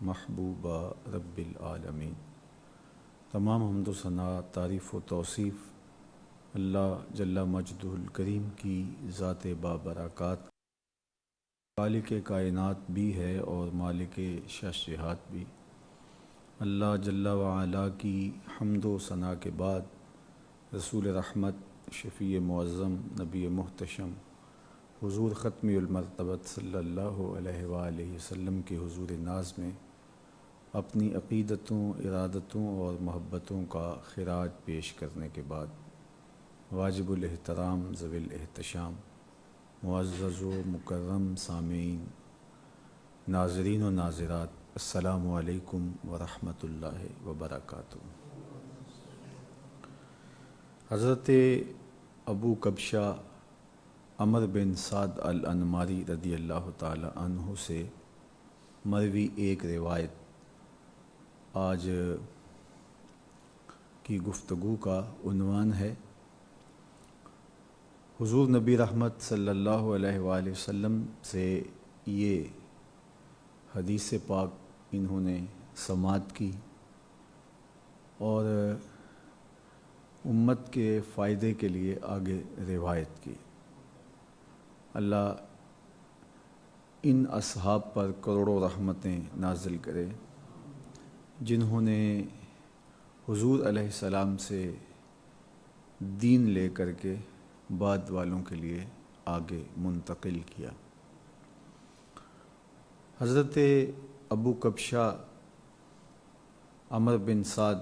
محبوبہ رب العالمین۔ تمام حمد و ثنا، تعریف و توصیف اللہ جل مجدہ الکریم کی ذات بابرکات، خالق کائنات بھی ہے اور مالک شش جہات بھی۔ اللہ جل وعلا کی حمد و ثنا کے بعد رسول رحمت، شفیع معظم، نبی محتشم حضور ختمی المرتبت صلی اللہ علیہ وآلہ وسلم کے حضور ناز میں اپنی عقیدتوں، ارادتوں اور محبتوں کا خراج پیش کرنے کے بعد واجب الاحترام ذوی الاحتشام معزز و مکرم سامعین، ناظرین و ناظرات، السلام علیکم ورحمۃ اللہ وبرکاتہ۔ حضرت ابو کبشہ عمر بن سعد الانماری رضی اللہ تعالی عنہ سے مروی ایک روایت آج کی گفتگو کا عنوان ہے۔ حضور نبی رحمت صلی اللہ علیہ وآلہ وسلم سے یہ حدیث پاک انہوں نے سماعت کی اور امت کے فائدے کے لیے آگے روایت کی۔ اللہ ان اصحاب پر کروڑوں رحمتیں نازل کرے جنہوں نے حضور علیہ السلام سے دین لے کر کے بعد والوں کے لیے آگے منتقل کیا۔ حضرت ابو کبشہ عمر بن سعد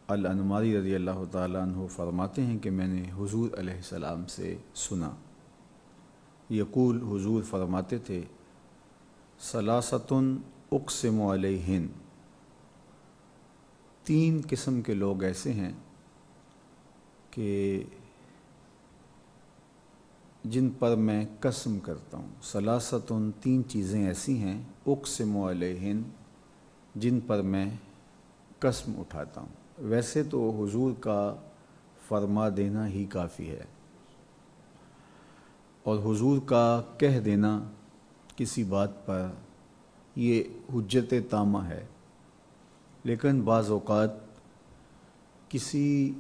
الانماری رضی اللہ تعالیٰ عنہ فرماتے ہیں کہ میں نے حضور علیہ السلام سے سنا، یقول، حضور فرماتے تھے، ثلاثۃ اقسم علیہن، تین قسم کے لوگ ایسے ہیں کہ جن پر میں قسم کرتا ہوں۔ ثلاثۃ، تین چیزیں ایسی ہیں، اقسم علیہن، جن پر میں قسم اٹھاتا ہوں۔ ویسے تو حضور کا فرما دینا ہی کافی ہے اور حضور کا کہہ دینا کسی بات پر یہ حجت تامہ ہے، لیکن بعض اوقات کسی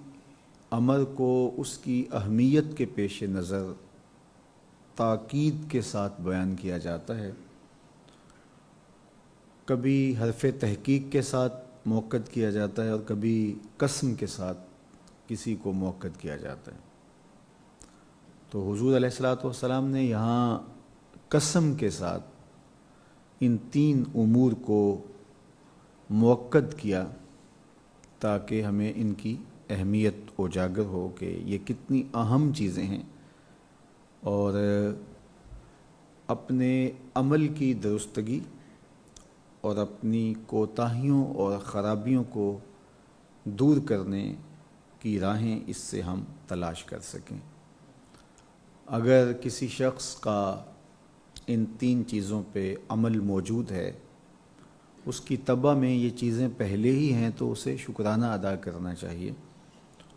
امر کو اس کی اہمیت کے پیش نظر تاکید کے ساتھ بیان کیا جاتا ہے، کبھی حرف تحقیق کے ساتھ موقت کیا جاتا ہے اور کبھی قسم کے ساتھ کسی کو موقت کیا جاتا ہے۔ تو حضور علیہ السلام نے یہاں قسم کے ساتھ ان تین امور کو موقت کیا تاکہ ہمیں ان کی اہمیت اجاگر ہو کہ یہ کتنی اہم چیزیں ہیں، اور اپنے عمل کی درستگی اور اپنی کوتاہیوں اور خرابیوں کو دور کرنے کی راہیں اس سے ہم تلاش کر سکیں۔ اگر کسی شخص کا ان تین چیزوں پہ عمل موجود ہے، اس کی طبع میں یہ چیزیں پہلے ہی ہیں، تو اسے شکرانہ ادا کرنا چاہیے،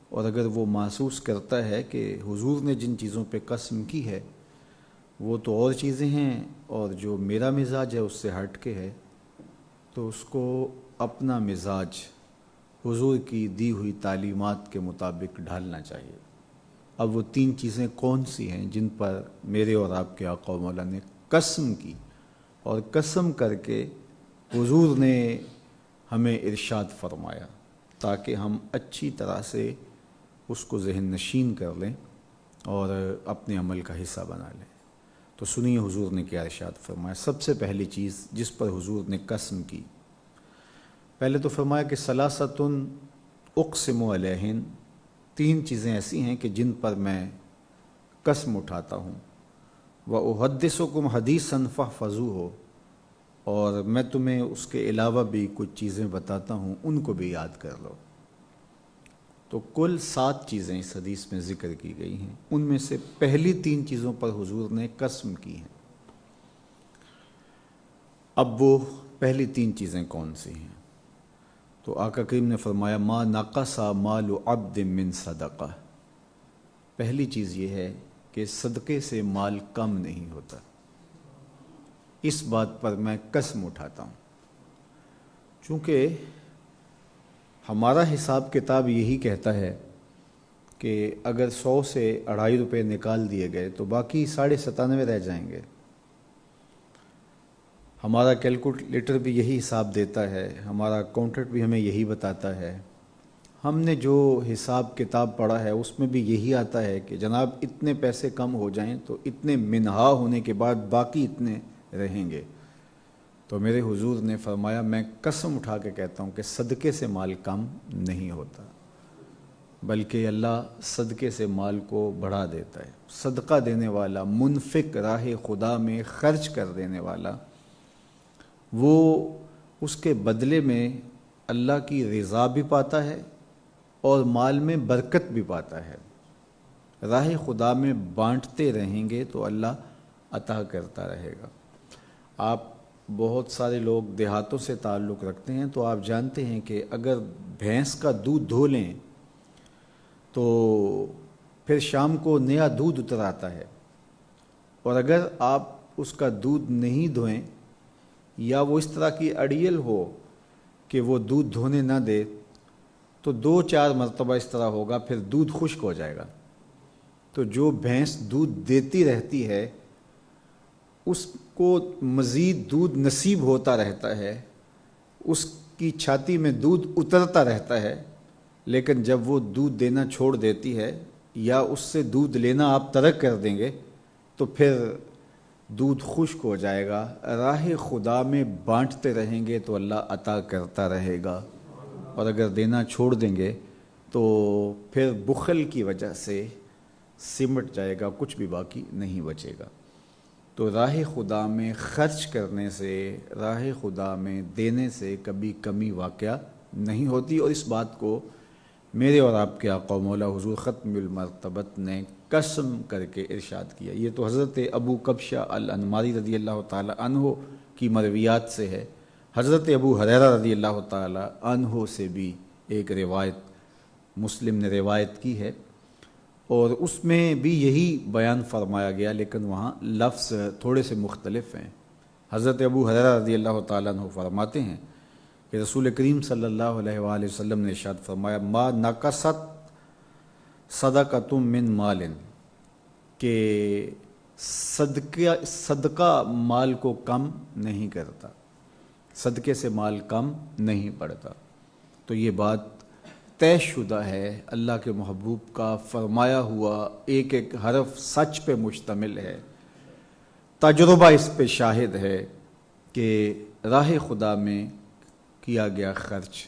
اور اگر وہ محسوس کرتا ہے کہ حضور نے جن چیزوں پہ قسم کی ہے وہ تو اور چیزیں ہیں اور جو میرا مزاج ہے اس سے ہٹ کے ہے، تو اس کو اپنا مزاج حضور کی دی ہوئی تعلیمات کے مطابق ڈھالنا چاہیے۔ اب وہ تین چیزیں کون سی ہیں جن پر میرے اور آپ کے آقا و مولا نے قسم کی، اور قسم کر کے حضور نے ہمیں ارشاد فرمایا تاکہ ہم اچھی طرح سے اس کو ذہن نشین کر لیں اور اپنے عمل کا حصہ بنا لیں۔ تو سنیے حضور نے کیا ارشاد فرمایا۔ سب سے پہلی چیز جس پر حضور نے قسم کی، پہلے تو فرمایا کہ ثلاثۃ اقسم علیہن، تین چیزیں ایسی ہیں کہ جن پر میں قسم اٹھاتا ہوں، وَأُحَدِّثُكُمْ حَدِيثًا فَاحْفَظُوهُ، اور میں تمہیں اس کے علاوہ بھی کچھ چیزیں بتاتا ہوں، ان کو بھی یاد کر لو۔ تو کل 7 چیزیں اس حدیث میں ذکر کی گئی ہیں، ان میں سے پہلی 3 چیزوں پر حضور نے قسم کی ہیں۔ اب وہ پہلی 3 چیزیں کون سی ہیں؟ تو آقا کریم نے فرمایا، ما نقص مال عبد من صدقہ، پہلی چیز یہ ہے کہ صدقے سے مال کم نہیں ہوتا۔ اس بات پر میں قسم اٹھاتا ہوں، چونکہ ہمارا حساب کتاب یہی کہتا ہے کہ اگر 100 سے 2.5 روپے نکال دیے گئے تو باقی 97.5 رہ جائیں گے۔ ہمارا کیلکولیٹر بھی یہی حساب دیتا ہے، ہمارا اکاؤنٹنٹ بھی ہمیں یہی بتاتا ہے، ہم نے جو حساب کتاب پڑھا ہے اس میں بھی یہی آتا ہے کہ جناب اتنے پیسے کم ہو جائیں تو اتنے منہا ہونے کے بعد باقی اتنے رہیں گے۔ تو میرے حضور نے فرمایا، میں قسم اٹھا کے کہتا ہوں کہ صدقے سے مال کم نہیں ہوتا، بلکہ اللہ صدقے سے مال کو بڑھا دیتا ہے۔ صدقہ دینے والا، منفق، راہ خدا میں خرچ کر دینے والا، وہ اس کے بدلے میں اللہ کی رضا بھی پاتا ہے اور مال میں برکت بھی پاتا ہے۔ راہ خدا میں بانٹتے رہیں گے تو اللہ عطا کرتا رہے گا۔ آپ بہت سارے لوگ دیہاتوں سے تعلق رکھتے ہیں تو آپ جانتے ہیں کہ اگر بھینس کا دودھ دھو لیں تو پھر شام کو نیا دودھ اتر آتا ہے، اور اگر آپ اس کا دودھ نہیں دھوئیں یا وہ اس طرح کی اڑیل ہو کہ وہ دودھ دھونے نہ دے تو 2-4 مرتبہ اس طرح ہوگا، پھر دودھ خشک ہو جائے گا۔ تو جو بھینس دودھ دیتی رہتی ہے اس کو مزید دودھ نصیب ہوتا رہتا ہے، اس کی چھاتی میں دودھ اترتا رہتا ہے، لیکن جب وہ دودھ دینا چھوڑ دیتی ہے یا اس سے دودھ لینا آپ ترک کر دیں گے تو پھر دودھ خشک ہو جائے گا۔ راہ خدا میں بانٹتے رہیں گے تو اللہ عطا کرتا رہے گا، اور اگر دینا چھوڑ دیں گے تو پھر بخل کی وجہ سے سمٹ جائے گا، کچھ بھی باقی نہیں بچے گا۔ تو راہ خدا میں خرچ کرنے سے، راہ خدا میں دینے سے کبھی کمی واقعہ نہیں ہوتی، اور اس بات کو میرے اور آپ کے آقا و مولا حضور ختم المرتبت نے قسم کر کے ارشاد کیا۔ یہ تو حضرت ابو کبشہ الانماری رضی اللہ تعالی عنہ کی مرویات سے ہے، حضرت ابو ہریرہ رضی اللہ تعالی عنہ سے بھی ایک روایت مسلم نے روایت کی ہے، اور اس میں بھی یہی بیان فرمایا گیا، لیکن وہاں لفظ تھوڑے سے مختلف ہیں۔ حضرت ابو ہریرہ رضی اللہ تعالیٰ عنہ فرماتے ہیں کہ رسول کریم صلی اللہ علیہ وآلہ وسلم نے ارشاد فرمایا، ما نقصت صدقۃ من مال، کہ صدقہ مال کو کم نہیں کرتا، صدقے سے مال کم نہیں پڑتا۔ تو یہ بات طے شدہ ہے، اللہ کے محبوب کا فرمایا ہوا ایک ایک حرف سچ پہ مشتمل ہے، تجربہ اس پہ شاہد ہے کہ راہ خدا میں کیا گیا خرچ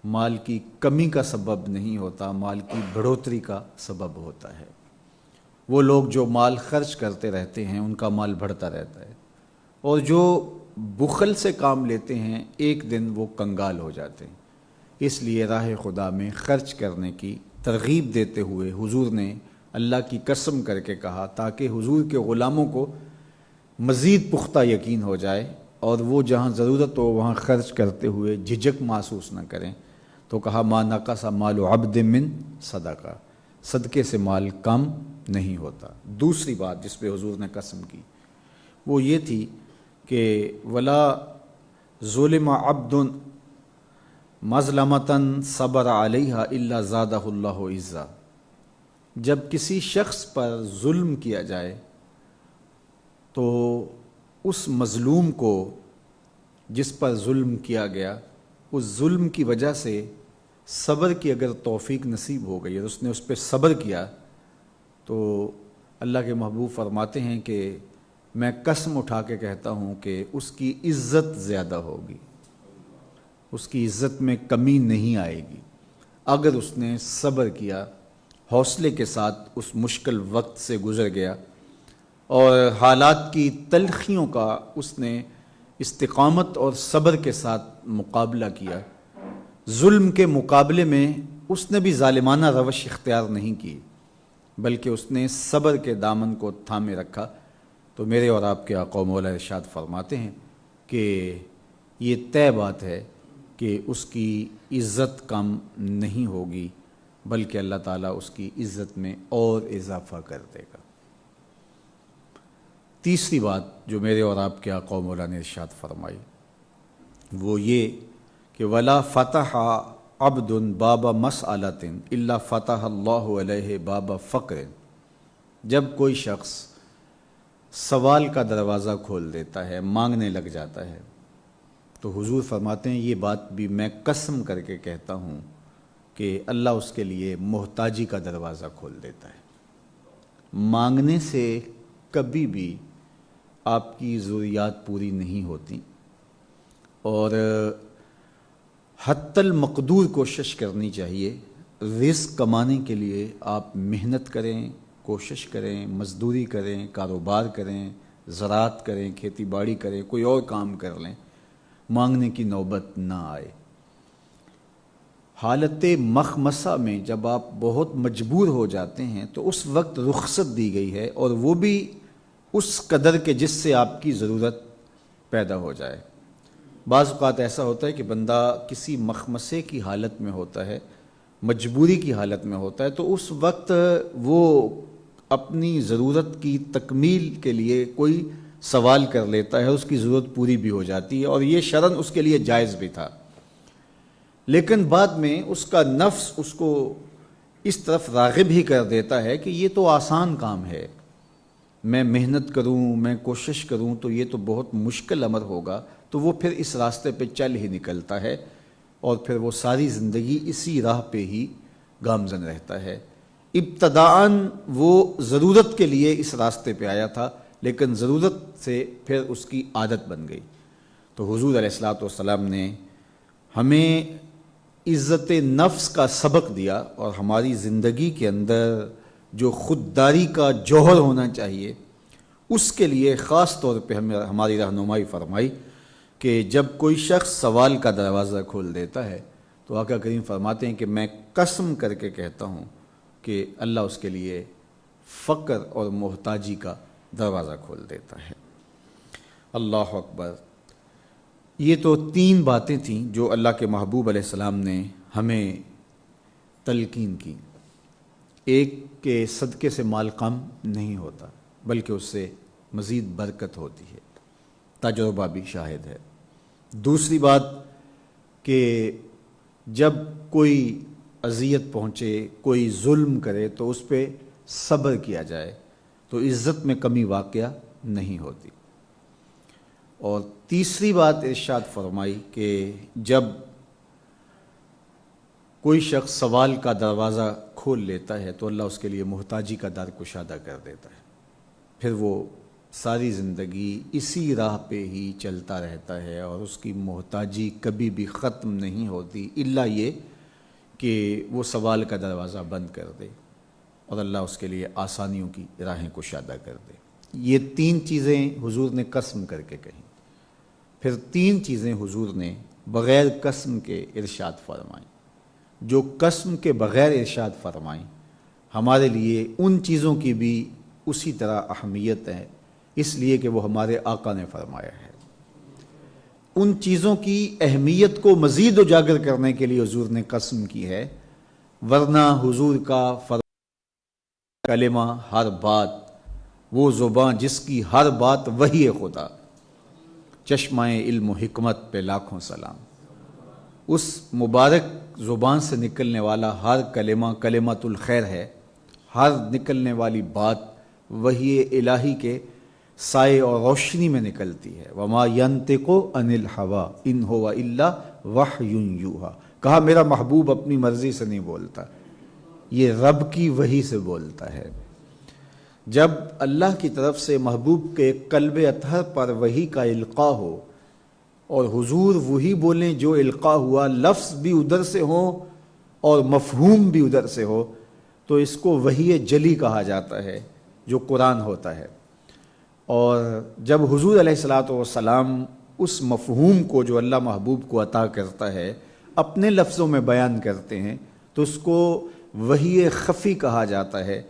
مال کی کمی کا سبب نہیں ہوتا، مال کی بڑھوتری کا سبب ہوتا ہے۔ وہ لوگ جو مال خرچ کرتے رہتے ہیں ان کا مال بڑھتا رہتا ہے، اور جو بخل سے کام لیتے ہیں ایک دن وہ کنگال ہو جاتے ہیں۔ اس لیے راہ خدا میں خرچ کرنے کی ترغیب دیتے ہوئے حضور نے اللہ کی قسم کر کے کہا، تاکہ حضور کے غلاموں کو مزید پختہ یقین ہو جائے اور وہ جہاں ضرورت ہو وہاں خرچ کرتے ہوئے جھجک محسوس نہ کریں، تو کہا ما نقص مال عبد من صدقہ، صدقے سے مال کم نہیں ہوتا۔ دوسری بات جس پہ حضور نے قسم کی وہ یہ تھی کہ ولا ظلم عبد مظلمۃ صبر علیہا الا زادہ اللہ عزا، جب کسی شخص پر ظلم کیا جائے تو اس مظلوم کو جس پر ظلم کیا گیا اس ظلم کی وجہ سے صبر کی اگر توفیق نصیب ہو گئی اور اس نے اس پہ صبر کیا تو اللہ کے محبوب فرماتے ہیں کہ میں قسم اٹھا کے کہتا ہوں کہ اس کی عزت زیادہ ہوگی، اس کی عزت میں کمی نہیں آئے گی اگر اس نے صبر کیا، حوصلے کے ساتھ اس مشکل وقت سے گزر گیا اور حالات کی تلخیوں کا اس نے استقامت اور صبر کے ساتھ مقابلہ کیا۔ ظلم کے مقابلے میں اس نے بھی ظالمانہ روش اختیار نہیں کی بلکہ اس نے صبر کے دامن کو تھامے رکھا، تو میرے اور آپ کے آقا و مولا ارشاد فرماتے ہیں کہ یہ طے بات ہے کہ اس کی عزت کم نہیں ہوگی بلکہ اللہ تعالیٰ اس کی عزت میں اور اضافہ کر دے گا۔ تیسری بات جو میرے اور آپ کے آقا و مولا نے ارشاد فرمائی وہ یہ کہ ولا فتح عبد باب مسألۃ الا فتح اللہ علیہ باب فقر، جب کوئی شخص سوال کا دروازہ کھول دیتا ہے، مانگنے لگ جاتا ہے، تو حضور فرماتے ہیں یہ بات بھی میں قسم کر کے کہتا ہوں کہ اللہ اس کے لیے محتاجی کا دروازہ کھول دیتا ہے۔ مانگنے سے کبھی بھی آپ کی ضروریات پوری نہیں ہوتی، اور حتی المقدور کوشش کرنی چاہیے۔ رزق کمانے کے لیے آپ محنت کریں، کوشش کریں، مزدوری کریں، کاروبار کریں، زراعت کریں، کھیتی باڑی کریں، کوئی اور کام کر لیں، مانگنے کی نوبت نہ آئے۔ حالت مخمصہ میں جب آپ بہت مجبور ہو جاتے ہیں تو اس وقت رخصت دی گئی ہے، اور وہ بھی اس قدر کے جس سے آپ کی ضرورت پیدا ہو جائے۔ بعض اوقات ایسا ہوتا ہے کہ بندہ کسی مخمصے کی حالت میں ہوتا ہے، مجبوری کی حالت میں ہوتا ہے، تو اس وقت وہ اپنی ضرورت کی تکمیل کے لیے کوئی سوال کر لیتا ہے، اس کی ضرورت پوری بھی ہو جاتی ہے، اور یہ شرعاً اس کے لیے جائز بھی تھا۔ لیکن بعد میں اس کا نفس اس کو اس طرف راغب ہی کر دیتا ہے کہ یہ تو آسان کام ہے، میں محنت کروں، میں کوشش کروں تو یہ تو بہت مشکل امر ہوگا، تو وہ پھر اس راستے پہ چل ہی نکلتا ہے، اور پھر وہ ساری زندگی اسی راہ پہ ہی گامزن رہتا ہے۔ ابتداءً وہ ضرورت کے لیے اس راستے پہ آیا تھا، لیکن ضرورت سے پھر اس کی عادت بن گئی۔ تو حضور علیہ الصلوۃ والسلام نے ہمیں عزت نفس کا سبق دیا، اور ہماری زندگی کے اندر جو خودداری کا جوہر ہونا چاہیے اس کے لیے خاص طور پہ ہماری رہنمائی فرمائی کہ جب کوئی شخص سوال کا دروازہ کھول دیتا ہے تو آقا کریم فرماتے ہیں کہ میں قسم کر کے کہتا ہوں کہ اللہ اس کے لیے فقر اور محتاجی کا دروازہ کھول دیتا ہے۔ اللہ اکبر۔ یہ تو 3 باتیں تھیں جو اللہ کے محبوب علیہ السلام نے ہمیں تلقین کی۔ ایک کہ صدقے سے مال کم نہیں ہوتا بلکہ اس سے مزید برکت ہوتی ہے، تجربہ بھی شاہد ہے۔ دوسری بات کہ جب کوئی اذیت پہنچے، کوئی ظلم کرے تو اس پہ صبر کیا جائے تو عزت میں کمی واقعہ نہیں ہوتی۔ اور تیسری بات ارشاد فرمائی کہ جب کوئی شخص سوال کا دروازہ کھول لیتا ہے تو اللہ اس کے لیے محتاجی کا در کشادہ کر دیتا ہے، پھر وہ ساری زندگی اسی راہ پہ ہی چلتا رہتا ہے، اور اس کی محتاجی کبھی بھی ختم نہیں ہوتی، الا یہ کہ وہ سوال کا دروازہ بند کر دے اور اللہ اس کے لیے آسانیوں کی راہیں کشادہ کر دے۔ یہ 3 چیزیں حضور نے قسم کر کے کہیں، پھر 3 چیزیں حضور نے بغیر قسم کے ارشاد فرمائیں۔ جو قسم کے بغیر ارشاد فرمائیں ہمارے لیے ان چیزوں کی بھی اسی طرح اہمیت ہے، اس لیے کہ وہ ہمارے آقا نے فرمایا ہے۔ ان چیزوں کی اہمیت کو مزید اجاگر کرنے کے لیے حضور نے قسم کی ہے، ورنہ حضور کا کلمہ ہر بات، وہ زبان جس کی ہر بات وحی خدا، چشمہ علم و حکمت پہ لاکھوں سلام۔ اس مبارک زبان سے نکلنے والا ہر کلمہ کلمۃ الخیر ہے، ہر نکلنے والی بات وحی الہی کے سائے اور روشنی میں نکلتی ہے۔ وما ینطق عن الہویٰ ان ہوا الا وحی یوحیٰ، کہا میرا محبوب اپنی مرضی سے نہیں بولتا، یہ رب کی وحی سے بولتا ہے۔ جب اللہ کی طرف سے محبوب کے قلب اطہر پر وحی کا القاء ہو اور حضور وہی بولیں جو القاء ہوا، لفظ بھی ادھر سے ہو اور مفہوم بھی ادھر سے ہو، تو اس کو وحی جلی کہا جاتا ہے جو قرآن ہوتا ہے۔ اور جب حضور علیہ الصلوۃ والسلام اس مفہوم کو جو اللہ محبوب کو عطا کرتا ہے اپنے لفظوں میں بیان کرتے ہیں تو اس کو وحی خفی کہا جاتا ہے،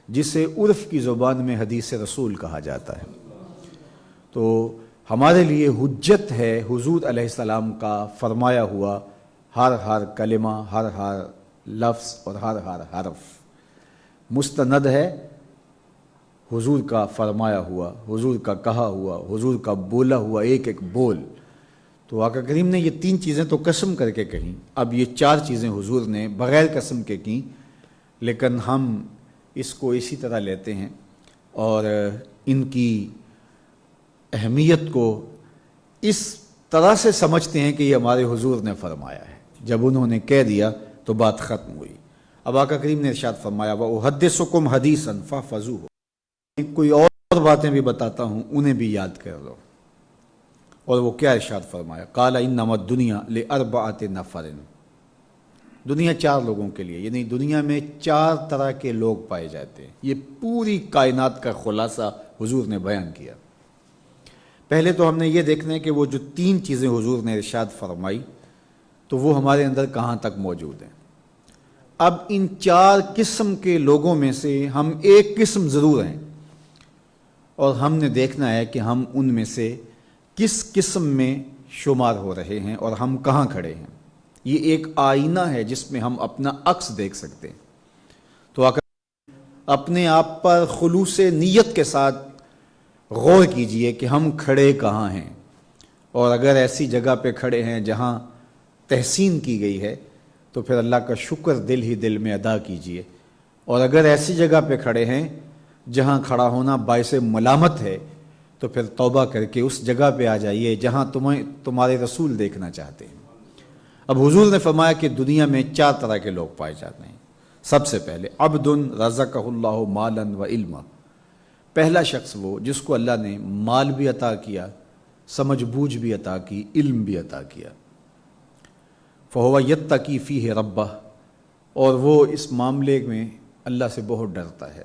جسے عرف کی زبان میں حدیث رسول کہا جاتا ہے۔ تو ہمارے لیے حجت ہے حضور علیہ السلام کا فرمایا ہوا ہر کلمہ، ہر لفظ اور ہر حرف، مستند ہے حضور کا فرمایا ہوا، حضور کا کہا ہوا، حضور کا بولا ہوا ایک ایک بول. تو آقا کریم نے یہ 3 چیزیں تو قسم کر کے کہیں، اب یہ 4 چیزیں حضور نے بغیر قسم کے کیں، لیکن ہم اس کو اسی طرح لیتے ہیں اور ان کی اہمیت کو اس طرح سے سمجھتے ہیں کہ یہ ہمارے حضور نے فرمایا ہے. جب انہوں نے کہہ دیا تو بات ختم ہوئی. اب آقا کریم نے ارشاد فرمایا وَأُحَدِّثُكُمْ حَدِيثًا فَاحْفَظُوهُ، کوئی اور باتیں بھی بتاتا ہوں انہیں بھی یاد کر لو. اور وہ کیا ارشاد فرمایا؟ قَالَ إِنَّمَا الدُّنْيَا لِأَرْبَعَةِ نَفَرٍ، دنیا 4 لوگوں کے لیے، یعنی دنیا میں 4 طرح کے لوگ پائے جاتے ہیں. یہ پوری کائنات کا خلاصہ حضور نے بیان کیا. پہلے تو ہم نے یہ دیکھنا ہے کہ وہ جو 3 چیزیں حضور نے ارشاد فرمائی تو وہ ہمارے اندر کہاں تک موجود ہیں. اب ان 4 قسم کے لوگوں میں سے ہم ایک قسم ضرور ہیں، اور ہم نے دیکھنا ہے کہ ہم ان میں سے کس قسم میں شمار ہو رہے ہیں اور ہم کہاں کھڑے ہیں. یہ ایک آئینہ ہے جس میں ہم اپنا عکس دیکھ سکتے ہیں. تو اپنے آپ پر خلوص نیت کے ساتھ غور کیجئے کہ ہم کھڑے کہاں ہیں، اور اگر ایسی جگہ پہ کھڑے ہیں جہاں تحسین کی گئی ہے تو پھر اللہ کا شکر دل ہی دل میں ادا کیجئے، اور اگر ایسی جگہ پہ کھڑے ہیں جہاں کھڑا ہونا باعث ملامت ہے تو پھر توبہ کر کے اس جگہ پہ آ جائیے جہاں تمہارے رسول دیکھنا چاہتے ہیں. اب حضور نے فرمایا کہ دنیا میں 4 طرح کے لوگ پائے جاتے ہیں. سب سے پہلے عبد رزقہ اللہ مالا و علما، پہلا شخص وہ جس کو اللہ نے مال بھی عطا کیا، سمجھ بوجھ بھی عطا کی، علم بھی عطا کیا. فہو یتقی فیہ ربہ، اور وہ اس معاملے میں اللہ سے بہت ڈرتا ہے،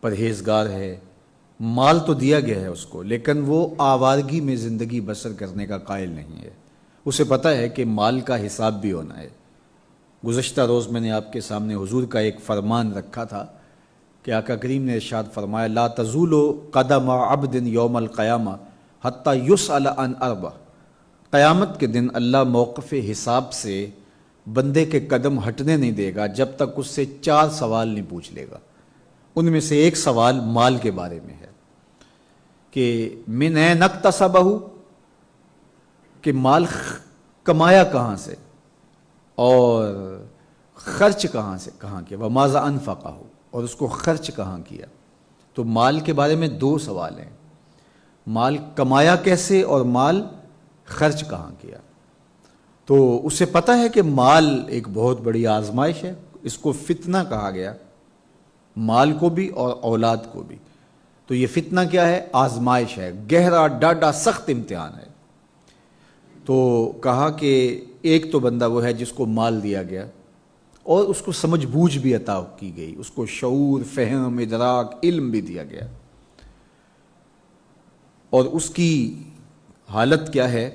پرہیزگار ہے. مال تو دیا گیا ہے اس کو، لیکن وہ آوارگی میں زندگی بسر کرنے کا قائل نہیں ہے. اسے پتہ ہے کہ مال کا حساب بھی ہونا ہے. گزشتہ روز میں نے آپ کے سامنے حضور کا ایک فرمان رکھا تھا کہ آقا کریم نے ارشاد فرمایا لا تزول قدم عبد یوم القیامہ حتی یسأل عن 4، قیامت کے دن اللہ موقف حساب سے بندے کے قدم ہٹنے نہیں دے گا جب تک اس سے 4 سوال نہیں پوچھ لے گا. ان میں سے ایک سوال مال کے بارے میں ہے کہ من این اکتسبہ، کہ مال کمایا کہاں سے اور خرچ کہاں کیا، وماذا انفقہ، اور اس کو خرچ کہاں کیا. تو مال کے بارے میں 2 سوال ہیں، مال کمایا کیسے اور مال خرچ کہاں کیا. تو اسے پتہ ہے کہ مال ایک بہت بڑی آزمائش ہے، اس کو فتنہ کہا گیا، مال کو بھی اور اولاد کو بھی. تو یہ فتنہ کیا ہے؟ آزمائش ہے، گہرا ڈاڈا سخت امتحان ہے. تو کہا کہ ایک تو بندہ وہ ہے جس کو مال دیا گیا اور اس کو سمجھ بوجھ بھی عطا کی گئی، اس کو شعور، فہم، ادراک، علم بھی دیا گیا، اور اس کی حالت کیا ہے؟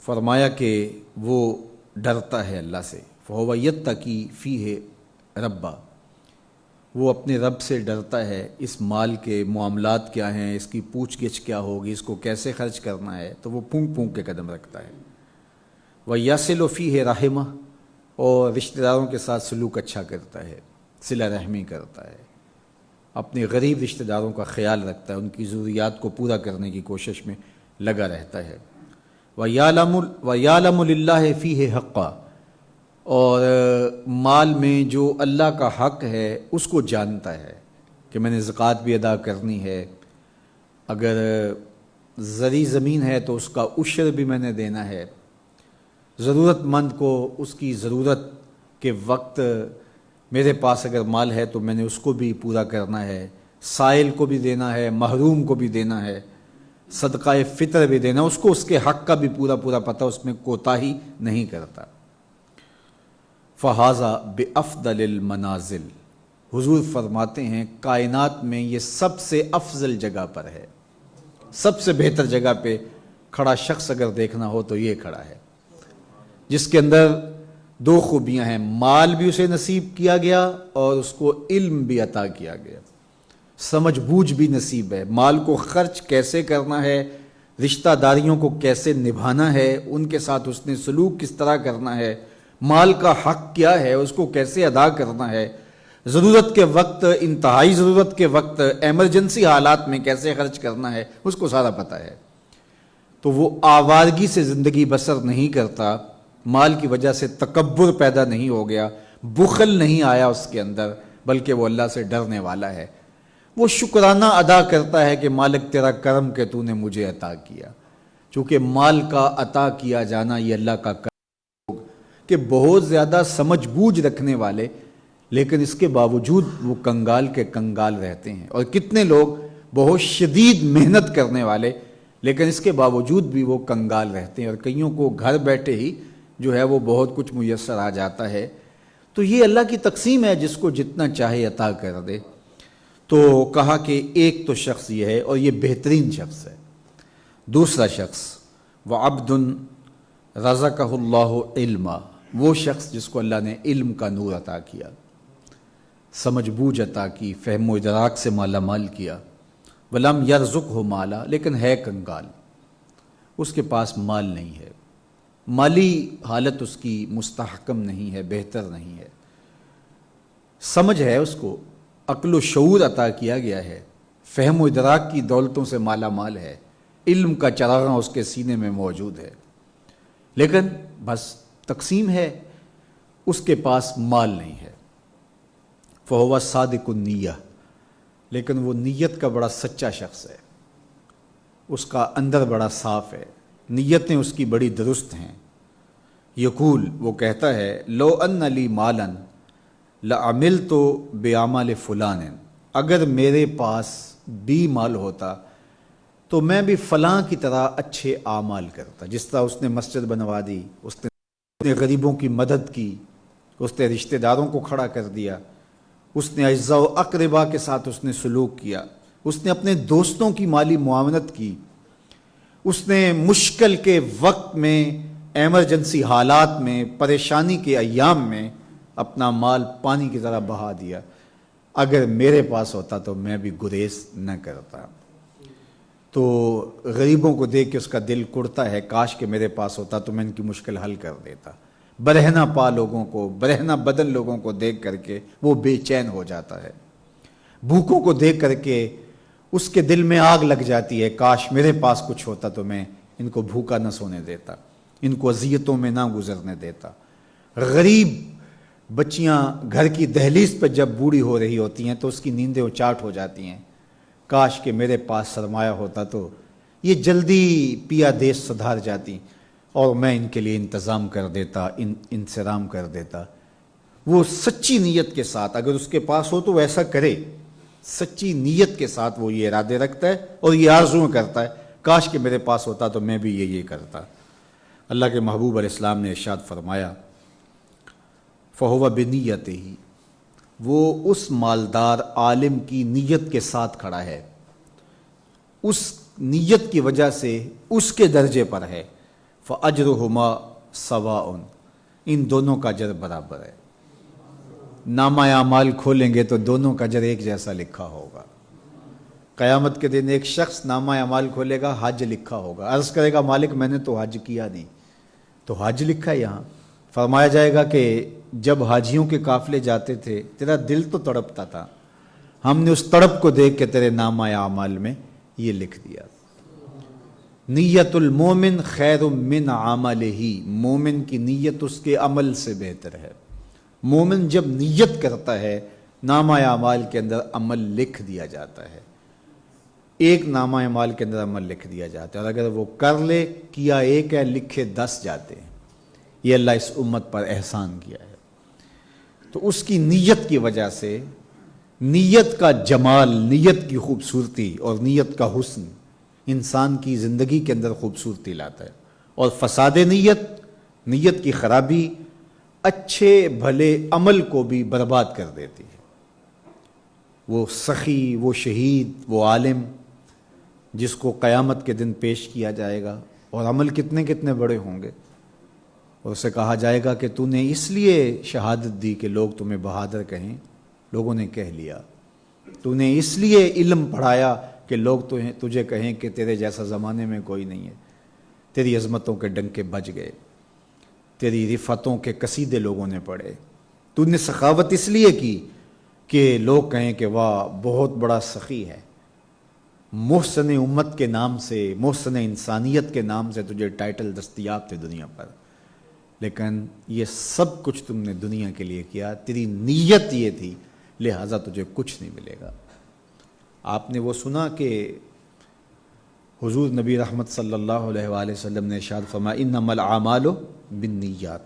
فرمایا کہ وہ ڈرتا ہے اللہ سے. فَهُوَ يَتَّقِي فِيهِ رَبَّهُ، وہ اپنے رب سے ڈرتا ہے. اس مال کے معاملات کیا ہیں، اس کی پوچھ گچھ کیا ہوگی، اس کو کیسے خرچ کرنا ہے، تو وہ پونک پونک کے قدم رکھتا ہے. وَيَصِلُ فِيهِ رَحِمَهُ، اور رشتہ داروں کے ساتھ سلوک اچھا کرتا ہے، صلہ رحمی کرتا ہے، اپنے غریب رشتہ داروں کا خیال رکھتا ہے، ان کی ضروریات کو پورا کرنے کی کوشش میں لگا رہتا ہے. وَيَعْلَمُ لِلَّهِ فِيهِ حَقًّا، اور مال میں جو اللہ کا حق ہے اس کو جانتا ہے کہ میں نے زکوٰۃ بھی ادا کرنی ہے، اگر زرعی زمین ہے تو اس کا عشر بھی میں نے دینا ہے، ضرورت مند کو اس کی ضرورت کے وقت میرے پاس اگر مال ہے تو میں نے اس کو بھی پورا کرنا ہے، سائل کو بھی دینا ہے، محروم کو بھی دینا ہے، صدقہ فطر بھی دینا، اس کو اس کے حق کا بھی پورا پتہ، اس میں کوتاہی نہیں کرتا. فَهَذَا بِأَفْضَلِ الْمَنَازِلِ، حضور فرماتے ہیں کائنات میں یہ سب سے افضل جگہ پر ہے، سب سے بہتر جگہ پہ کھڑا شخص اگر دیکھنا ہو تو یہ کھڑا ہے، جس کے اندر 2 خوبیاں ہیں، مال بھی اسے نصیب کیا گیا اور اس کو علم بھی عطا کیا گیا، سمجھ بوجھ بھی نصیب ہے، مال کو خرچ کیسے کرنا ہے، رشتہ داریوں کو کیسے نبھانا ہے، ان کے ساتھ اس نے سلوک کس طرح کرنا ہے، مال کا حق کیا ہے، اس کو کیسے ادا کرنا ہے، ضرورت کے وقت، انتہائی ضرورت کے وقت، ایمرجنسی حالات میں کیسے خرچ کرنا ہے اس کو سارا پتہ ہے. تو وہ آوارگی سے زندگی بسر نہیں کرتا، مال کی وجہ سے تکبر پیدا نہیں ہو گیا، بخل نہیں آیا اس کے اندر، بلکہ وہ اللہ سے ڈرنے والا ہے. وہ شکرانہ ادا کرتا ہے کہ مالک تیرا کرم کہ تو نے مجھے عطا کیا. چونکہ مال کا عطا کیا جانا یہ اللہ کا کرم کہ بہت زیادہ سمجھ بوجھ رکھنے والے، لیکن اس کے باوجود وہ کنگال کے کنگال رہتے ہیں. اور کتنے لوگ بہت شدید محنت کرنے والے، لیکن اس کے باوجود بھی وہ کنگال رہتے ہیں، اور کئیوں کو گھر بیٹھے ہی جو ہے وہ بہت کچھ میسر آ جاتا ہے. تو یہ اللہ کی تقسیم ہے، جس کو جتنا چاہے عطا کر دے. تو کہا کہ ایک تو شخص یہ ہے اور یہ بہترین شخص ہے. دوسرا شخص وَعَبْدٌ رَزَقَهُ اللَّهُ عِلْمًا، وہ شخص جس کو اللہ نے علم کا نور عطا کیا، سمجھ بوجھ عطا کی، فہم و ادراک سے مالا مال کیا. وَلَمْ يَرْزُقْهُ مَالًا، لیکن ہے کنگال، اس کے پاس مال نہیں ہے، مالی حالت اس کی مستحکم نہیں ہے، بہتر نہیں ہے. سمجھ ہے اس کو، عقل و شعور عطا کیا گیا ہے، فہم و ادراک کی دولتوں سے مالا مال ہے، علم کا چراغاں اس کے سینے میں موجود ہے، لیکن بس تقسیم ہے، اس کے پاس مال نہیں ہے. فَهُوَ صَادِقُ النِّيَّةِ، لیکن وہ نیت کا بڑا سچا شخص ہے، اس کا اندر بڑا صاف ہے، نیتیں اس کی بڑی درست ہیں. یقول، وہ کہتا ہے، لو ان لی مالا لعملت بعمل فلان، اگر میرے پاس بھی مال ہوتا تو میں بھی فلاں کی طرح اچھے اعمال کرتا. جس طرح اس نے مسجد بنوا دی، اس نے غریبوں کی مدد کی، اس نے رشتہ داروں کو کھڑا کر دیا، اس نے اعزاء و اقربا کے ساتھ اس نے سلوک کیا، اس نے اپنے دوستوں کی مالی معاونت کی، اس نے مشکل کے وقت میں، ایمرجنسی حالات میں، پریشانی کے ایام میں اپنا مال پانی کی طرح بہا دیا. اگر میرے پاس ہوتا تو میں بھی گریز نہ کرتا. تو غریبوں کو دیکھ کے اس کا دل کڑتا ہے، کاش کہ میرے پاس ہوتا تو میں ان کی مشکل حل کر دیتا. برہنہ پا لوگوں کو، برہنہ بدن لوگوں کو دیکھ کر کے وہ بے چین ہو جاتا ہے. بھوکوں کو دیکھ کر کے اس کے دل میں آگ لگ جاتی ہے، کاش میرے پاس کچھ ہوتا تو میں ان کو بھوکا نہ سونے دیتا، ان کو اذیتوں میں نہ گزرنے دیتا. غریب بچیاں گھر کی دہلیز پہ جب بوڑھی ہو رہی ہوتی ہیں تو اس کی نیندیں اچاٹ ہو جاتی ہیں، کاش کہ میرے پاس سرمایہ ہوتا تو یہ جلدی پیا دیش سدھار جاتی اور میں ان کے لیے انتظام کر دیتا، انصرام کر دیتا. وہ سچی نیت کے ساتھ، اگر اس کے پاس ہو تو وہ ایسا کرے، سچی نیت کے ساتھ وہ یہ ارادے رکھتا ہے اور یہ آرزو کرتا ہے، کاش کہ میرے پاس ہوتا تو میں بھی یہ کرتا. اللہ کے محبوب علیہ السلام نے ارشاد فرمایا، فَهُوَ بِنِيَّتِهِ، وہ اس مالدار عالم کی نیت کے ساتھ کھڑا ہے، اس نیت کی وجہ سے اس کے درجے پر ہے. فَأَجْرُهُمَا سَوَاءٌ، ان دونوں کا اجر برابر ہے. نامہ اعمال کھولیں گے تو دونوں کا اجر ایک جیسا لکھا ہوگا. قیامت کے دن ایک شخص نامہ اعمال کھولے گا، حج لکھا ہوگا، عرض کرے گا مالک میں نے تو حج کیا نہیں، تو حج لکھا ہے یہاں. فرمایا جائے گا کہ جب حاجیوں کے قافلے جاتے تھے تیرا دل تو تڑپتا تھا، ہم نے اس تڑپ کو دیکھ کے تیرے نامہ اعمال میں یہ لکھ دیا. نیت المومن خیر من عملہ، مومن کی نیت اس کے عمل سے بہتر ہے. مومن جب نیت کرتا ہے نامہ اعمال کے اندر عمل لکھ دیا جاتا ہے، ایک نامہ اعمال کے اندر عمل لکھ دیا جاتا ہے، اور اگر وہ کر لے، کیا ایک ہے لکھے 10 جاتے ہیں. یہ اللہ اس امت پر احسان کیا ہے. تو اس کی نیت کی وجہ سے، نیت کا جمال، نیت کی خوبصورتی اور نیت کا حسن انسان کی زندگی کے اندر خوبصورتی لاتا ہے. اور فساد نیت، نیت کی خرابی اچھے بھلے عمل کو بھی برباد کر دیتی ہے. وہ سخی، وہ شہید، وہ عالم جس کو قیامت کے دن پیش کیا جائے گا، اور عمل کتنے کتنے بڑے ہوں گے، اور اسے کہا جائے گا کہ تو نے اس لیے شہادت دی کہ لوگ تمہیں بہادر کہیں، لوگوں نے کہہ لیا. تو نے اس لیے علم پڑھایا کہ لوگ تجھے کہیں کہ تیرے جیسا زمانے میں کوئی نہیں ہے. تیری عظمتوں کے ڈنکے بج گئے، تیری رفتوں کے قصیدے لوگوں نے پڑھے. تو نے سخاوت اس لیے کی کہ لوگ کہیں کہ واہ بہت بڑا سخی ہے، محسن امت کے نام سے، محسن انسانیت کے نام سے تجھے ٹائٹل دستیاب تھے دنیا پر، لیکن یہ سب کچھ تم نے دنیا کے لیے کیا، تیری نیت یہ تھی، لہٰذا تجھے کچھ نہیں ملے گا۔ آپ نے وہ سنا کہ حضور نبی رحمت صلی اللہ علیہ وآلہ وسلم نے ارشاد فرمایا انما الاعمال بالنیات،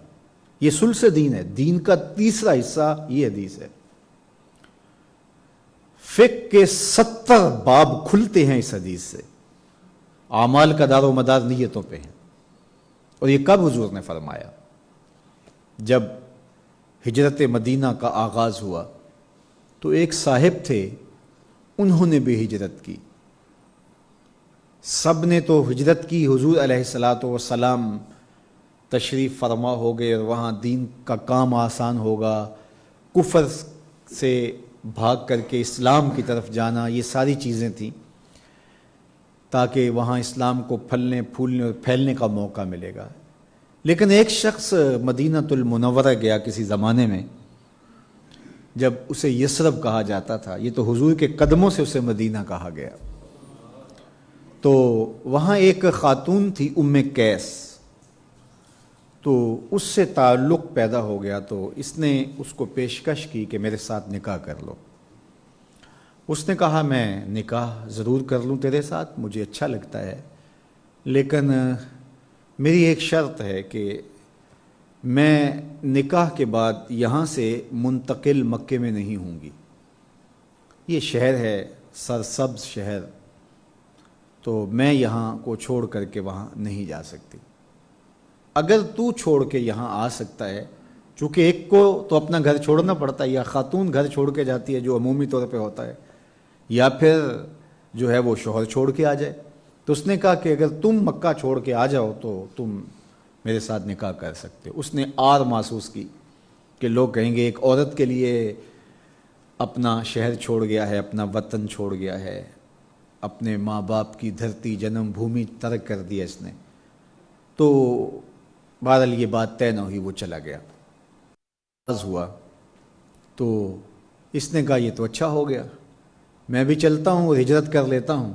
یہ ثلث دین ہے، دین کا تیسرا حصہ یہ حدیث ہے۔ فقہ کے 70 باب کھلتے ہیں اس حدیث سے، اعمال کا دار و مدار نیتوں پہ ہے۔ اور یہ کب حضور نے فرمایا؟ جب ہجرت مدینہ کا آغاز ہوا تو ایک صاحب تھے، انہوں نے بھی ہجرت کی، سب نے تو ہجرت کی، حضور علیہ الصلاۃ والسلام تشریف فرما ہو گئے اور وہاں دین کا کام آسان ہوگا، کفر سے بھاگ کر کے اسلام کی طرف جانا، یہ ساری چیزیں تھیں تاکہ وہاں اسلام کو پھلنے پھولنے اور پھیلنے کا موقع ملے گا۔ لیکن ایک شخص مدینۃ المنورہ گیا کسی زمانے میں، جب اسے یثرب کہا جاتا تھا، یہ تو حضور کے قدموں سے اسے مدینہ کہا گیا، تو وہاں ایک خاتون تھی ام قیس، تو اس سے تعلق پیدا ہو گیا، تو اس نے اس کو پیشکش کی کہ میرے ساتھ نکاح کر لو۔ اس نے کہا میں نکاح ضرور کر لوں تیرے ساتھ، مجھے اچھا لگتا ہے، لیکن میری ایک شرط ہے کہ میں نکاح کے بعد یہاں سے منتقل مکے میں نہیں ہوں گی، یہ شہر ہے سرسبز شہر، تو میں یہاں کو چھوڑ کر کے وہاں نہیں جا سکتی، اگر تو چھوڑ کے یہاں آ سکتا ہے، چونکہ ایک کو تو اپنا گھر چھوڑنا پڑتا ہے، یا خاتون گھر چھوڑ کے جاتی ہے جو عمومی طور پہ ہوتا ہے، یا پھر جو ہے وہ شوہر چھوڑ کے آ جائے، تو اس نے کہا کہ اگر تم مکہ چھوڑ کے آ جاؤ تو تم میرے ساتھ نکاح کر سکتے ہو۔ اس نے آر محسوس کی کہ لوگ کہیں گے ایک عورت کے لیے اپنا شہر چھوڑ گیا ہے، اپنا وطن چھوڑ گیا ہے، اپنے ماں باپ کی دھرتی جنم بھومی ترک کر دیا اس نے، تو بہرحال یہ بات طے نہ ہوئی، وہ چلا گیا۔ ہوا تو اس نے کہا یہ تو اچھا ہو گیا، میں بھی چلتا ہوں اور ہجرت کر لیتا ہوں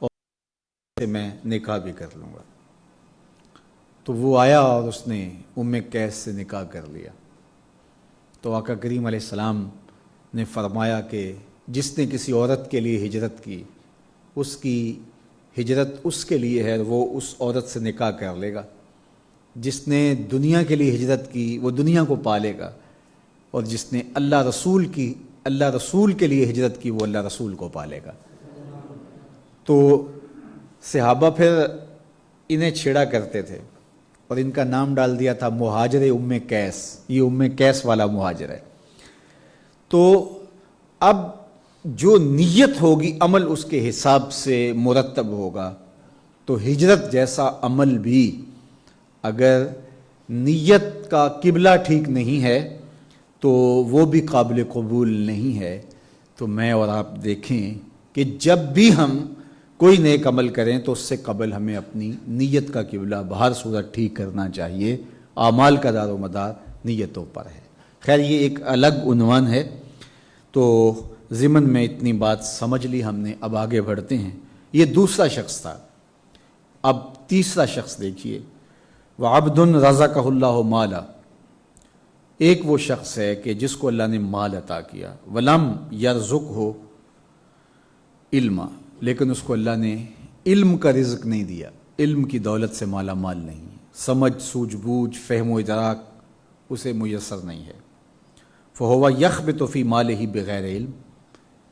اور میں نکاح بھی کر لوں گا۔ تو وہ آیا اور اس نے ام قیس سے نکاح کر لیا۔ تو آقا کریم علیہ السلام نے فرمایا کہ جس نے کسی عورت کے لیے ہجرت کی، اس کی ہجرت اس کے لیے ہے، وہ اس عورت سے نکاح کر لے گا۔ جس نے دنیا کے لیے ہجرت کی وہ دنیا کو پالے گا، اور جس نے اللہ رسول کے لیے ہجرت کی وہ اللہ رسول کو پالے گا۔ تو صحابہ پھر انہیں چھیڑا کرتے تھے اور ان کا نام ڈال دیا تھا مہاجر ام قیس، یہ ام قیس والا مہاجر ہے۔ تو اب جو نیت ہوگی عمل اس کے حساب سے مرتب ہوگا، تو ہجرت جیسا عمل بھی اگر نیت کا قبلہ ٹھیک نہیں ہے تو وہ بھی قابل قبول نہیں ہے۔ تو میں اور آپ دیکھیں کہ جب بھی ہم کوئی نیک عمل کریں تو اس سے قبل ہمیں اپنی نیت کا قبلہ بہر صورت ٹھیک کرنا چاہیے، اعمال کا دار و مدار نیتوں پر ہے۔ خیر یہ ایک الگ عنوان ہے، تو ضمن میں اتنی بات سمجھ لی ہم نے، اب آگے بڑھتے ہیں۔ یہ دوسرا شخص تھا، اب تیسرا شخص دیکھیے، وَعَبْدٌ رَزَقَهُ اللَّهُ مَالًا، ایک وہ شخص ہے کہ جس کو اللہ نے مال عطا کیا، وَلَمْ يَرْزُقْهُ علما، لیکن اس کو اللہ نے علم کا رزق نہیں دیا، علم کی دولت سے مالا مال نہیں، سمجھ سوجھ بوجھ فہم و ادراک اسے میسر نہیں ہے۔ فَهُوَ يَخْبِطُ فِي مَالِهِ بِغَيْرِ علم،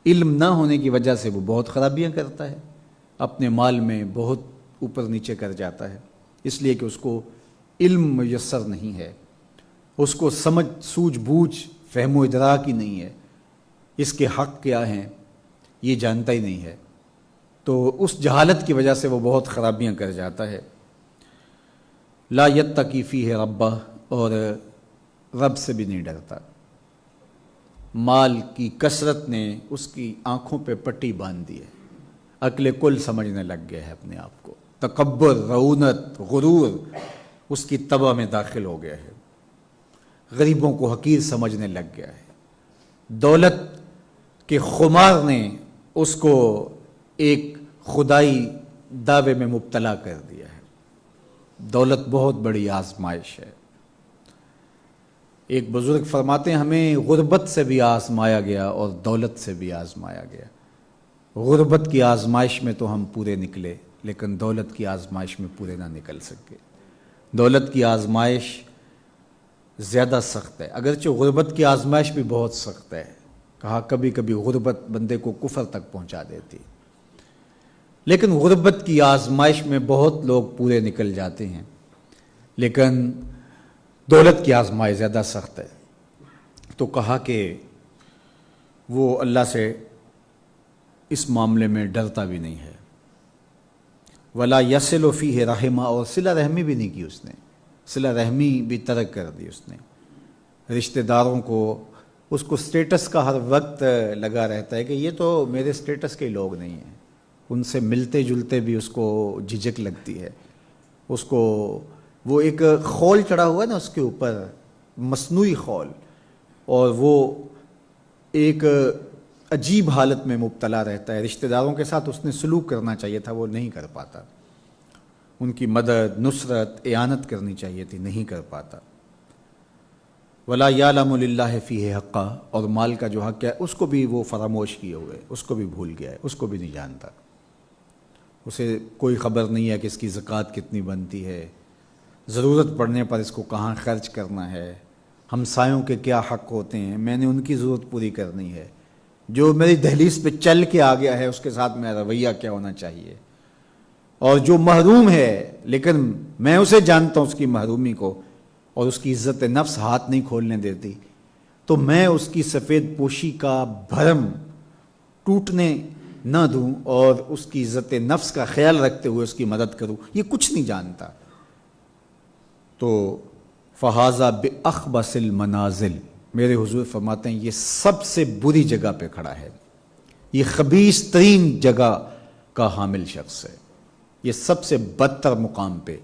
علم نہ ہونے کی وجہ سے وہ بہت خرابیاں کرتا ہے، اپنے مال میں بہت اوپر نیچے کر جاتا ہے، اس لیے کہ اس کو علم میسر نہیں ہے، اس کو سمجھ سوجھ بوجھ فہم و ادراک ہی نہیں ہے، اس کے حق کیا ہیں یہ جانتا ہی نہیں ہے، تو اس جہالت کی وجہ سے وہ بہت خرابیاں کر جاتا ہے۔ لا یتقی فیہ ربہ، اور رب سے بھی نہیں ڈرتا، مال کی کثرت نے اس کی آنکھوں پہ پٹی باندھ دی ہے، عقل کل سمجھنے لگ گیا ہے اپنے آپ کو، تکبر رعونت غرور اس کی طبع میں داخل ہو گیا ہے، غریبوں کو حقیر سمجھنے لگ گیا ہے، دولت کے خمار نے اس کو ایک خدائی دعوے میں مبتلا کر دیا ہے۔ دولت بہت بڑی آزمائش ہے۔ ایک بزرگ فرماتے ہیں ہمیں غربت سے بھی آزمایا گیا اور دولت سے بھی آزمایا گیا۔ غربت کی آزمائش میں تو ہم پورے نکلے، لیکن دولت کی آزمائش میں پورے نہ نکل سکے۔ دولت کی آزمائش زیادہ سخت ہے، اگرچہ غربت کی آزمائش بھی بہت سخت ہے۔ کہا کبھی کبھی غربت بندے کو کفر تک پہنچا دیتی، لیکن غربت کی آزمائش میں بہت لوگ پورے نکل جاتے ہیں، لیکن دولت کی آزمائش زیادہ سخت ہے۔ تو کہا کہ وہ اللہ سے اس معاملے میں ڈرتا بھی نہیں ہے۔ ولا یصل فیہ رحمہ، اور صلہ رحمی بھی نہیں کی اس نے، صلہ رحمی بھی ترک کر دی اس نے۔ رشتہ داروں کو، اس کو سٹیٹس کا ہر وقت لگا رہتا ہے کہ یہ تو میرے سٹیٹس کے لوگ نہیں ہیں، ان سے ملتے جلتے بھی اس کو جھجک لگتی ہے۔ اس کو وہ ایک خول چڑھا ہوا ہے نا اس کے اوپر، مصنوعی خول، اور وہ ایک عجیب حالت میں مبتلا رہتا ہے۔ رشتہ داروں کے ساتھ اس نے سلوک کرنا چاہیے تھا، وہ نہیں کر پاتا۔ ان کی مدد، نصرت، اعانت کرنی چاہیے تھی، نہیں کر پاتا۔ ولا یعلم للہ فیہ حقا، اور مال کا جو حق ہے اس کو بھی وہ فراموش کیے ہوئے، اس کو بھی بھول گیا ہے، اس کو بھی نہیں جانتا۔ اسے کوئی خبر نہیں ہے کہ اس کی زکوٰۃ کتنی بنتی ہے، ضرورت پڑنے پر اس کو کہاں خرچ کرنا ہے، ہمسایوں کے کیا حق ہوتے ہیں، میں نے ان کی ضرورت پوری کرنی ہے، جو میری دہلیز پہ چل کے آ گیا ہے اس کے ساتھ میرا رویہ کیا ہونا چاہیے، اور جو محروم ہے لیکن میں اسے جانتا ہوں اس کی محرومی کو، اور اس کی عزت نفس ہاتھ نہیں کھولنے دیتی، تو میں اس کی سفید پوشی کا بھرم ٹوٹنے نہ دوں اور اس کی عزت نفس کا خیال رکھتے ہوئے اس کی مدد کروں۔ یہ کچھ نہیں جانتا۔ تو فہذا بأخبث المنازل، میرے حضور فرماتے ہیں یہ سب سے بری جگہ پہ کھڑا ہے، یہ خبیث ترین جگہ کا حامل شخص ہے، یہ سب سے بدتر مقام پہ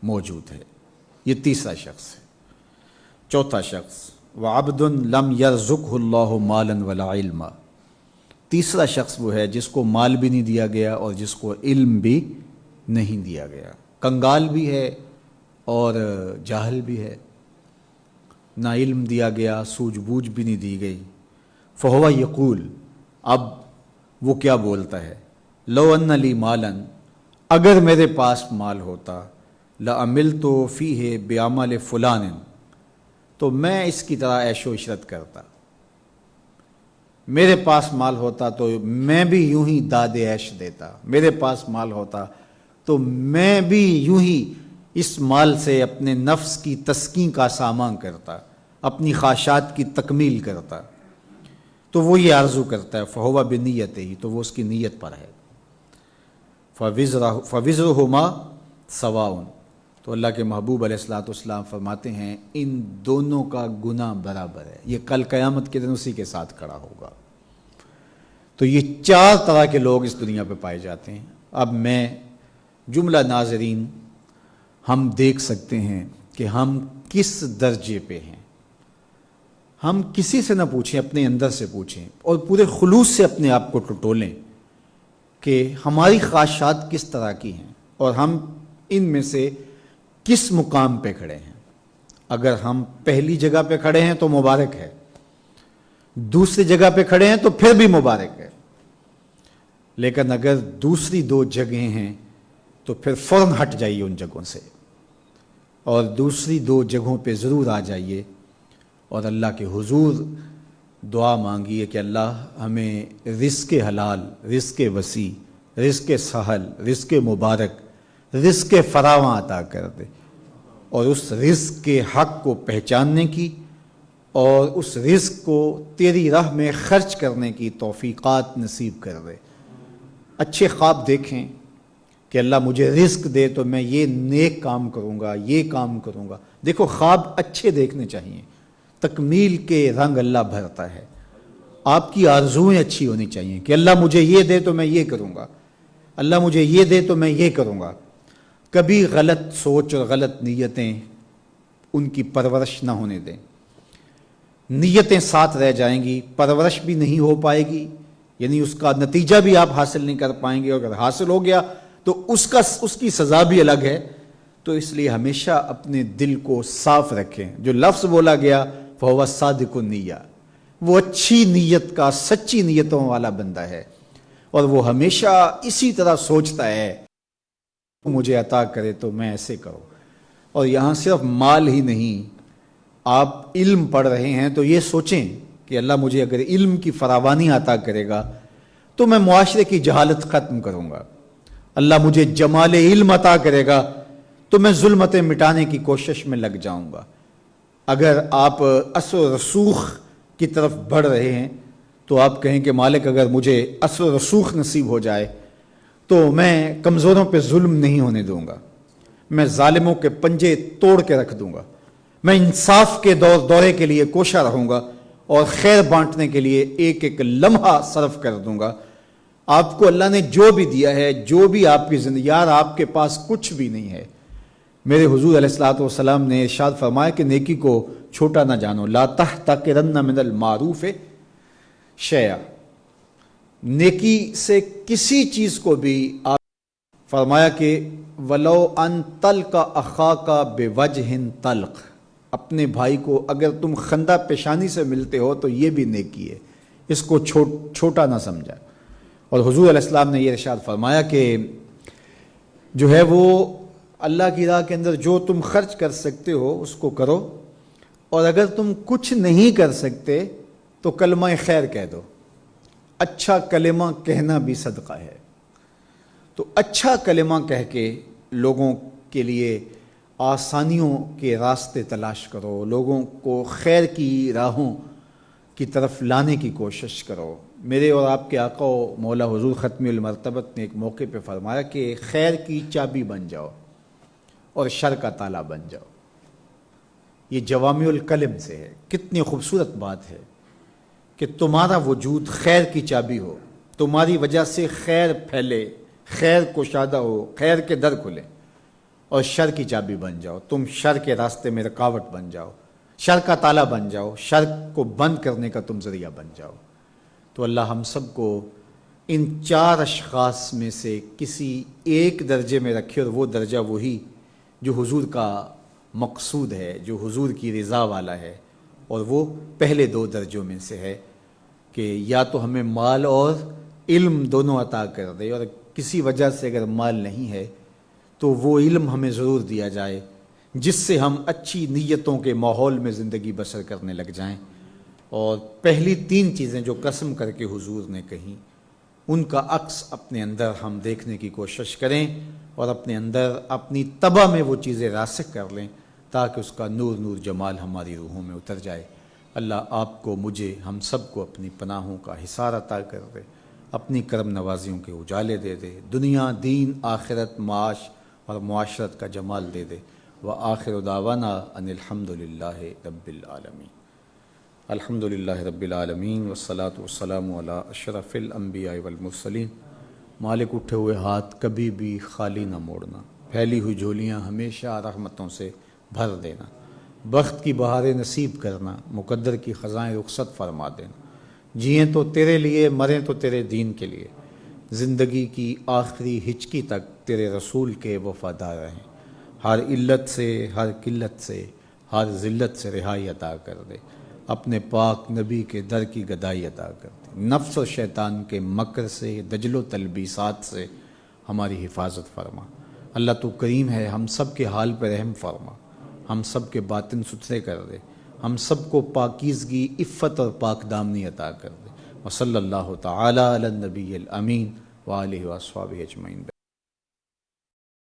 موجود ہے۔ یہ تیسرا شخص ہے۔ چوتھا شخص وعبد لم یرزقہ اللہ مالا ولا علما، تیسرا شخص وہ ہے جس کو مال بھی نہیں دیا گیا اور جس کو علم بھی نہیں دیا گیا، کنگال بھی ہے اور جاہل بھی ہے، نہ علم دیا گیا، سوجھ بوجھ بھی نہیں دی گئی۔ فہو یقول، اب وہ کیا بولتا ہے، لو ان لی مالا، اگر میرے پاس مال ہوتا، لعملت فیہ بعمل فلان، تو میں اس کی طرح عیش و عشرت کرتا، میرے پاس مال ہوتا تو میں بھی یوں ہی داد عیش دیتا، میرے پاس مال ہوتا تو میں بھی یوں ہی اس مال سے اپنے نفس کی تسکین کا سامان کرتا، اپنی خواہشات کی تکمیل کرتا۔ تو وہ یہ آرزو کرتا ہے، فہو بنیتہ ہی، تو وہ اس کی نیت پر ہے۔ فوزرہما سواء، تو اللہ کے محبوب علیہ الصلوۃ والسلام فرماتے ہیں ان دونوں کا گناہ برابر ہے، یہ کل قیامت کے دن اسی کے ساتھ کھڑا ہوگا۔ تو یہ چار طرح کے لوگ اس دنیا پہ پائے جاتے ہیں۔ اب میں جملہ ناظرین ہم دیکھ سکتے ہیں کہ ہم کس درجے پہ ہیں۔ ہم کسی سے نہ پوچھیں، اپنے اندر سے پوچھیں اور پورے خلوص سے اپنے آپ کو ٹٹولیں کہ ہماری خواہشات کس طرح کی ہیں اور ہم ان میں سے کس مقام پہ کھڑے ہیں۔ اگر ہم پہلی جگہ پہ کھڑے ہیں تو مبارک ہے، دوسری جگہ پہ کھڑے ہیں تو پھر بھی مبارک ہے، لیکن اگر دوسری دو جگہیں ہیں تو پھر فوراً ہٹ جائیے ان جگہوں سے اور دوسری دو جگہوں پہ ضرور آ جائیے اور اللہ کے حضور دعا مانگیے کہ اللہ ہمیں رزق حلال، رزق وسیع، رزق سہل، رزق مبارک، رزق فراواں عطا کر دے، اور اس رزق کے حق کو پہچاننے کی اور اس رزق کو تیری راہ میں خرچ کرنے کی توفیقات نصیب کر دے۔ اچھے خواب دیکھیں کہ اللہ مجھے رزق دے تو میں یہ نیک کام کروں گا، یہ کام کروں گا۔ دیکھو خواب اچھے دیکھنے چاہیے، تکمیل کے رنگ اللہ بھرتا ہے۔ آپ کی آرزوئیں اچھی ہونی چاہیے کہ اللہ مجھے یہ دے تو میں یہ کروں گا، اللہ مجھے یہ دے تو میں یہ کروں گا۔ کبھی غلط سوچ اور غلط نیتیں ان کی پرورش نہ ہونے دیں۔ نیتیں ساتھ رہ جائیں گی، پرورش بھی نہیں ہو پائے گی، یعنی اس کا نتیجہ بھی آپ حاصل نہیں کر پائیں گے، اور اگر حاصل ہو گیا تو اس کی سزا بھی الگ ہے۔ تو اس لیے ہمیشہ اپنے دل کو صاف رکھیں۔ جو لفظ بولا گیا فَهُوَ الصَّادِقُ النِّيَّةِ، وہ اچھی نیت کا، سچی نیتوں والا بندہ ہے، اور وہ ہمیشہ اسی طرح سوچتا ہے مجھے عطا کرے تو میں ایسے کروں۔ اور یہاں صرف مال ہی نہیں، آپ علم پڑھ رہے ہیں تو یہ سوچیں کہ اللہ مجھے اگر علم کی فراوانی عطا کرے گا تو میں معاشرے کی جہالت ختم کروں گا، اللہ مجھے جمال علم عطا کرے گا تو میں ظلمتیں مٹانے کی کوشش میں لگ جاؤں گا۔ اگر آپ اثر و رسوخ کی طرف بڑھ رہے ہیں تو آپ کہیں کہ مالک اگر مجھے اثر و رسوخ نصیب ہو جائے تو میں کمزوروں پہ ظلم نہیں ہونے دوں گا، میں ظالموں کے پنجے توڑ کے رکھ دوں گا، میں انصاف کے دورے کے لیے کوشاں رہوں گا اور خیر بانٹنے کے لیے ایک ایک لمحہ صرف کر دوں گا۔ آپ کو اللہ نے جو بھی دیا ہے، جو بھی آپ کی زندگی، یار آپ کے پاس کچھ بھی نہیں ہے، میرے حضور علیہ الصلوۃ والسلام نے ارشاد فرمایا کہ نیکی کو چھوٹا نہ جانو، لا تحتقرن من المعروف شیئا، نیکی سے کسی چیز کو بھی آپ فرمایا کہ ولو ان تلق اخاک بوجہ طلق، اپنے بھائی کو اگر تم خندہ پیشانی سے ملتے ہو تو یہ بھی نیکی ہے، اس کو چھوٹا نہ سمجھا۔ اور حضور علیہ السلام نے یہ ارشاد فرمایا کہ جو ہے وہ اللہ کی راہ کے اندر جو تم خرچ کر سکتے ہو اس کو کرو، اور اگر تم کچھ نہیں کر سکتے تو کلمہ خیر کہہ دو، اچھا کلمہ کہنا بھی صدقہ ہے۔ تو اچھا کلمہ کہہ کے لوگوں کے لیے آسانیوں کے راستے تلاش کرو، لوگوں کو خیر کی راہوں کی طرف لانے کی کوشش کرو۔ میرے اور آپ کے آقا و مولا حضور ختم المرتبت نے ایک موقع پہ فرمایا کہ خیر کی چابی بن جاؤ اور شر کا تالا بن جاؤ۔ یہ جوامع الکلم سے ہے۔ کتنی خوبصورت بات ہے کہ تمہارا وجود خیر کی چابی ہو، تمہاری وجہ سے خیر پھیلے، خیر کشادہ ہو، خیر کے در کھلے، اور شر کی چابی بن جاؤ، تم شر کے راستے میں رکاوٹ بن جاؤ، شر کا تالا بن جاؤ، شر کو بند کرنے کا تم ذریعہ بن جاؤ۔ تو اللہ ہم سب کو ان چار اشخاص میں سے کسی ایک درجے میں رکھے، اور وہ درجہ وہی جو حضور کا مقصود ہے، جو حضور کی رضا والا ہے، اور وہ پہلے دو درجوں میں سے ہے کہ یا تو ہمیں مال اور علم دونوں عطا کر دے، اور کسی وجہ سے اگر مال نہیں ہے تو وہ علم ہمیں ضرور دیا جائے جس سے ہم اچھی نیتوں کے ماحول میں زندگی بسر کرنے لگ جائیں۔ اور پہلی تین چیزیں جو قسم کر کے حضور نے کہیں، ان کا عکس اپنے اندر ہم دیکھنے کی کوشش کریں، اور اپنے اندر اپنی طبع میں وہ چیزیں راسخ کر لیں تاکہ اس کا نور نور جمال ہماری روحوں میں اتر جائے۔ اللہ آپ کو، مجھے، ہم سب کو اپنی پناہوں کا حصار عطا کر دے، اپنی کرم نوازیوں کے اجالے دے دے، دنیا، دین، آخرت، معاش اور معاشرت کا جمال دے دے۔ وآخر دعوانا ان الحمد للہ رب العالمین۔ الحمد للہ رب العالمین والصلاة والسلام علی اشرف الانبیاء والمرسلین۔ مالک اٹھے ہوئے ہاتھ کبھی بھی خالی نہ موڑنا، پھیلی ہوئی جھولیاں ہمیشہ رحمتوں سے بھر دینا، بخت کی بہاریں نصیب کرنا، مقدر کی خزائیں رخصت فرما دینا، جئیں تو تیرے لیے، مریں تو تیرے دین کے لیے، زندگی کی آخری ہچکی تک تیرے رسول کے وفادار رہیں، ہر علت سے، ہر قلت سے، ہر ذلت سے رہائی عطا کر دے، اپنے پاک نبی کے در کی گدائی عطا کر دے، نفس و شیطان کے مکر سے، دجل و تلبیسات سے ہماری حفاظت فرما۔ اللہ تو کریم ہے، ہم سب کے حال پہ رحم فرما، ہم سب کے باطن ستھرے کر دے، ہم سب کو پاکیزگی، عفت اور پاک دامنی عطا کر دے۔ وصلی اللہ تعالی علی النبی الامین وآلہ وصحبہ اجمعین۔